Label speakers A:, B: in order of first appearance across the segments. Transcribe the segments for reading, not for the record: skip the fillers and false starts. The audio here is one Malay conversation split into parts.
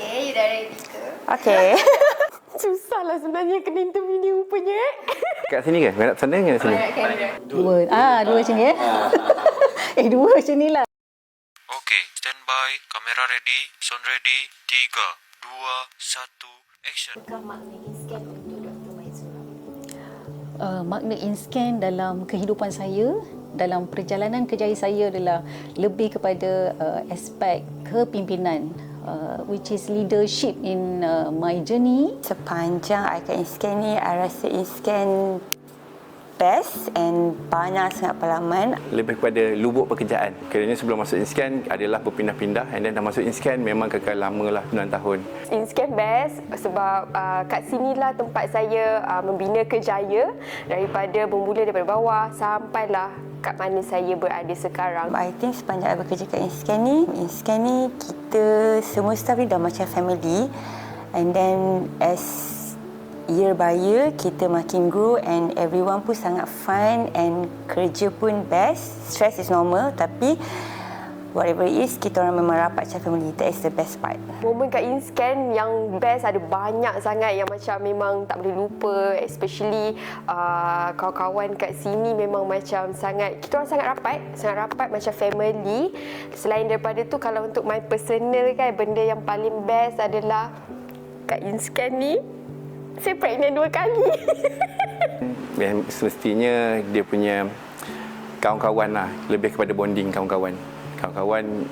A: Okay, you dah ready ke?
B: Okay.
C: Susahlah sebenarnya kena interview ni rupanya.
D: Kat sini ke? Nak sana ke sini?
C: Dua. Dua macam ni dua macam ni lah.
E: Okay, standby, kamera ready, sound ready, 3, 2, 1, action.
A: Makna InScan untuk Dr. Maizura.
C: Makna InScan dalam kehidupan saya, dalam perjalanan kerjaya saya adalah lebih kepada aspek kepimpinan, which is leadership in my journey.
B: Sepanjang I kat InScan ni, I rasa InScan best and banyak sangat pengalaman.
D: Lebih kepada lubuk pekerjaan. Kerana sebelum masuk InScan adalah berpindah-pindah, and then dah masuk InScan memang kekal lama lah, 9 tahun.
F: InScan best sebab kat sinilah tempat saya membina kerjaya daripada bermula daripada bawah sampailah kat mana saya berada sekarang.
B: I think sepanjang I bekerja kat InScan ni kita semua staff ni dah macam family, and then as year by year kita makin grow and everyone pun sangat fun and kerja pun best. Stress is normal tapi whatever it is, kita orang memang rapat macam family. That is the best part.
F: Momen kat InScan yang best ada banyak sangat yang macam memang tak boleh lupa, especially kawan-kawan kat sini memang macam kita orang sangat rapat macam family. Selain daripada tu, kalau untuk my personal kan, benda yang paling best adalah kat InScan ni saya pregnant 2 kali.
D: Semestinya dia punya kawan-kawan lah, lebih kepada bonding kawan-kawan. Kawan-kawan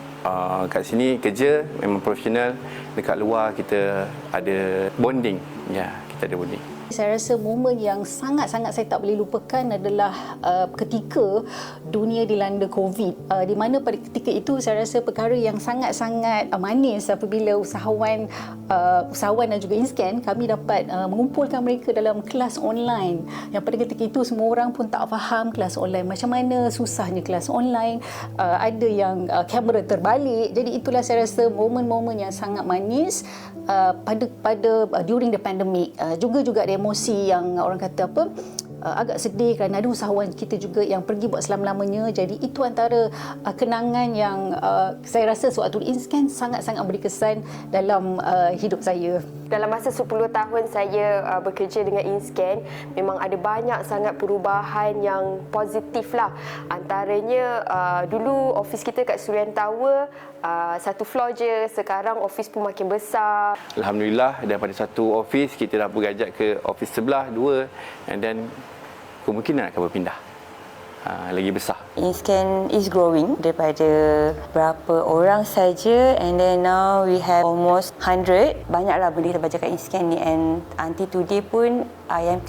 D: kat sini kerja memang profesional, dekat luar kita ada bonding. Ya, kita ada bonding.
C: Saya rasa momen yang sangat-sangat saya tak boleh lupakan adalah ketika dunia dilanda COVID. Di mana pada ketika itu saya rasa perkara yang sangat-sangat manis apabila usahawan dan juga InScan kami dapat mengumpulkan mereka dalam kelas online. Yang pada ketika itu semua orang pun tak faham kelas online macam mana, susahnya kelas online, ada yang kamera terbalik. Jadi itulah saya rasa momen-momen yang sangat manis pada during the pandemic. Juga ada emosi yang orang kata agak sedih kerana ada usahawan kita juga yang pergi buat selama-lamanya. Jadi itu antara kenangan yang saya rasa sewaktu InScan sangat-sangat beri kesan dalam hidup saya.
F: Dalam masa 10 tahun saya bekerja dengan InScan, memang ada banyak sangat perubahan yang positif lah. Antaranya dulu office kita kat Surian Tower 1 floor je, sekarang office pun makin besar.
D: Alhamdulillah, daripada satu office kita dah bergajak ke office sebelah 2, and then kemungkinan akan berpindah lagi besar.
B: InScan is growing daripada berapa orang saja, and then now we have almost 100. Banyaklah benda kita baca kat InScan ni, and until today pun I am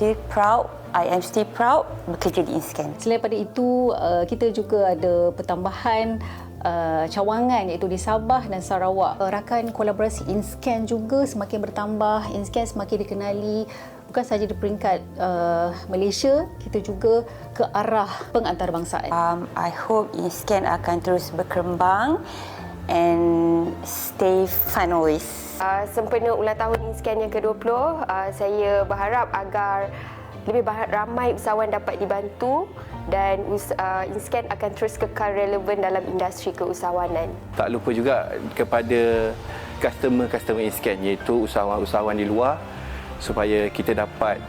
B: still proud bekerja di InScan.
C: Selain pada itu, kita juga ada pertambahan cawangan iaitu di Sabah dan Sarawak. Rakan kolaborasi InScan juga semakin bertambah. InScan semakin dikenali bukan sahaja di peringkat Malaysia, kita juga ke arah pengantarbangsaan.
B: I hope InScan akan terus berkembang and stay fun always.
F: Sempena ulang tahun InScan yang ke-20, saya berharap agar lebih ramai usahawan dapat dibantu dan InScan akan terus kekal relevan dalam industri keusahawanan.
D: Tak lupa juga kepada customer InScan, iaitu usahawan-usahawan di luar, supaya kita dapat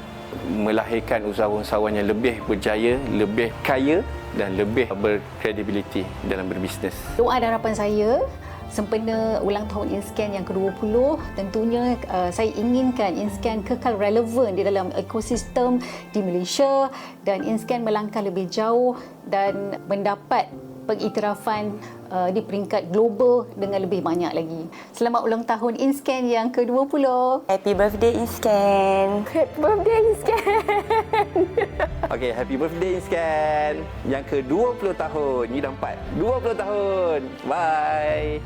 D: melahirkan usahawan-usahawan yang lebih berjaya, lebih kaya dan lebih berkredibiliti dalam berbisnes.
C: Doa dan harapan saya sempena ulang tahun InScan yang ke-20, tentunya saya inginkan InScan kekal relevan di dalam ekosistem di Malaysia dan InScan melangkah lebih jauh dan mendapat pengiktirafan di peringkat global dengan lebih banyak lagi. Selamat ulang tahun InScan yang ke-20.
B: Happy birthday InScan.
F: Happy birthday InScan.
D: Okey, happy birthday InScan yang ke-20 tahun. Ni dah 20 tahun. Bye.